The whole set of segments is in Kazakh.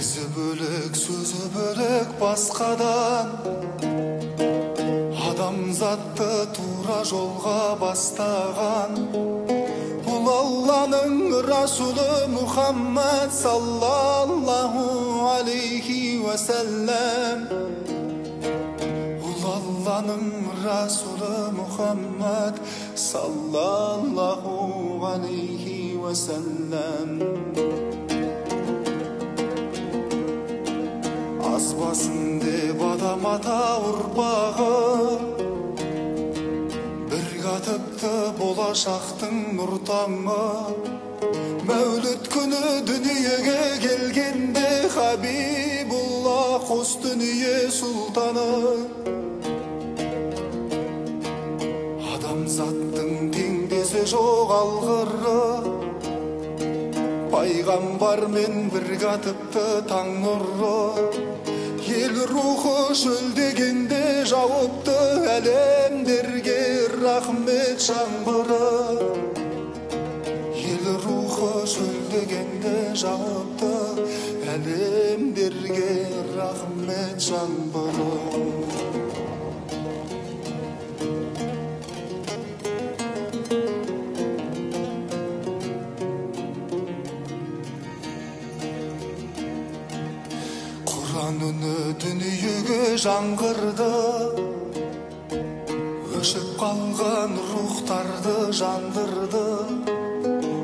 Ізі бөлек, сөзі бөлек басқадан, адамзатты тура жолға бастаған Бұл Алланың Расулы Мұхаммад саллаллаху алейхи уәсәлләм. Бұл Алланың Расулы Мұхаммад саллаллаху алейхи уәсәлләм. Азбасын деп адам ата ұрпағы, бір қатыпты болашақтың нұртаңы. Мәуліт күні дүниеге келгенде Хабибулла қос дүние сұлтаны. Адамзаттың теңдесі жоқ алғыры, пайғамбармен бір қатыпты таң нұры. Ел рухы шөлдегенде жауыпты әлемдерге рахмет жаңбыры. Ел рухы шөлдегенде жауыпты әлемдерге рахмет жаңбыры. Құран үні дүниеге жаңғырды, өшіп қалған рухтарды жандырды.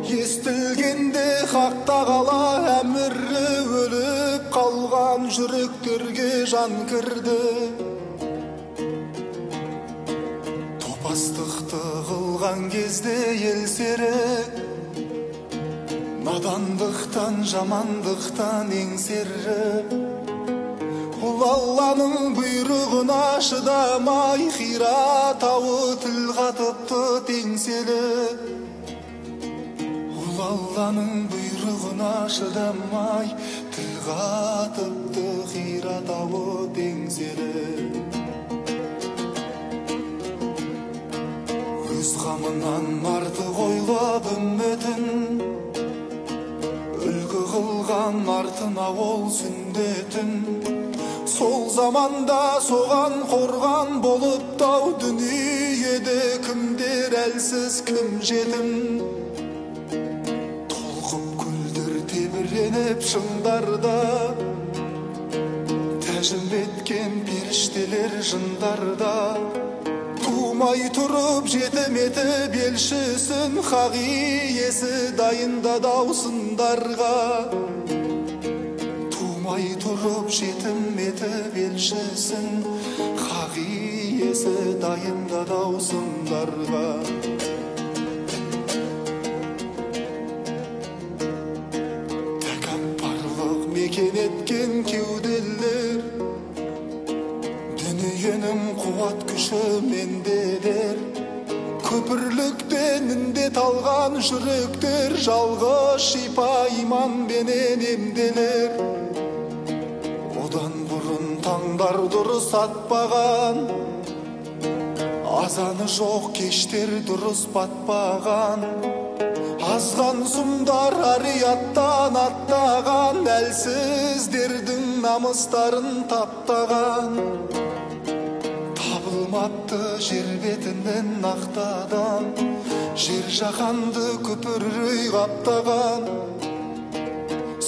Естілгенде хақ тағала әмірі, өліп қалған жүректерге жан кірді. Топастықты қылған кезде ел серік, надандықтан жамандықтан еңсеріп, Бұл Алланың бұйрығына шыдамай, Хира тауы тіл қатыпты теңселіп. Бұл Алланың бұйрығына шыдамай, тіл қатыпты Хира тауы теңселіп. Өз қамынан артық ойлап үмметін, үлгі қылған артына ол сүндетін. Сол заманда соған қорған болып тау, дүниеде кімдер әлсіз, кім жетім. Толқып күлдір тебіреніп шыңдарда, тәжім еткен періштелер жындарда. Тумай тұрып жетім етіп елшісін, хақ иесі дайындадау сындарға. Тумай тұрып жетім етіп елшісін, хақ иесі дайындадау сындарға. Тәкаппарлық мекен еткен кеуделер, дүниенің қуат күші мендедер. Көпірліктен індет алған жүректер, жалғыз шипа иманбенен емделер. Одан бұрын таңдар дұрыс атпаған, азаны жоқ кештер дұрыс батпаған. Азған сұмдар арияттан аттаған, әлсіздердің намыстарын таптаған. Табылмапты жер бетінен ақтадан, жер жаһанды көпіррей қаптаған.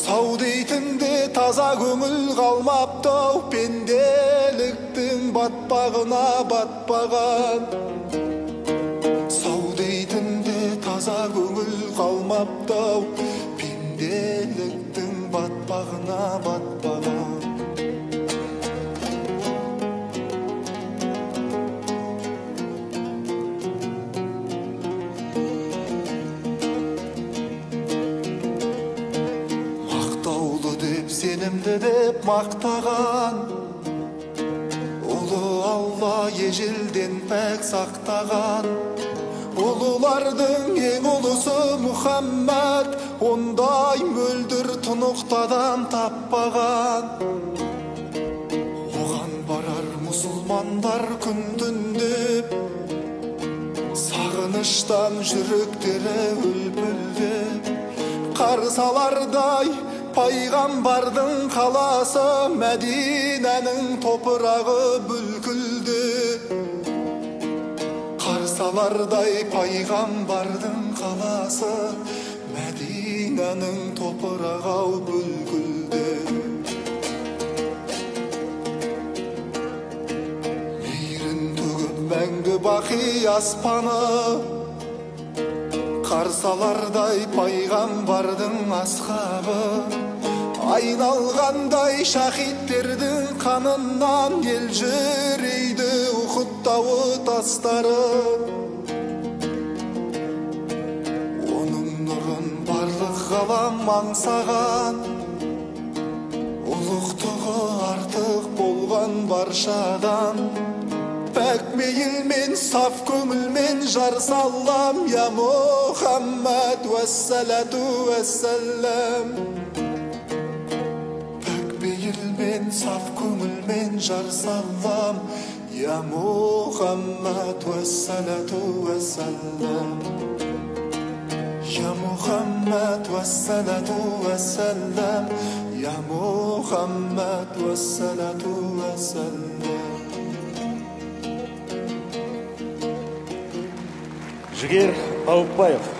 Сау дейтінде таза көңіл қалмаптау, пенделіктің батпағына батпаған. Сау дейтінде таза көңіл қалмаптау, пенделіктің батпағына батпаған. Сенімді деп мақтаған, ұлы Алла ежелден пәк сақтаған. Улулардың ең ұлысы Мұхаммад, ондай мөлдір тұнықтадан таппаған. Оған барар мұсылмандар күн-түндеп, сағыныштан жүректері үлпілдеп. Қарсалардай пайғамбардың қаласы, Мәдинәнің топырағы бүлкілді. Қарсалардай пайғамбардың қаласы, Мәдинәнің топырағы бүлкілді. Мейірін төгіп мәңгі бақи аспаны, қарсалардай пайғамбардың асхабы. Айналғандай шахидтердің қанынан ел жүрейді Ухуд тауы тастары. Оның нұрын барлық ғалам аңсаған, ұлықтығы артық болған баршадан. Пәк мейілмен, саф көңілмен жар салам, я Мұхаммад уәссәләту уәссәләм. Пәк мейілмен, саф көңілмен жар салам, я Мұхаммад уәссәләту уәссәләм. Я Мұхаммад уәссәләту уәссәләм, я Мұхаммад уәссәләту уәссәләм. Жігер Аупбаев.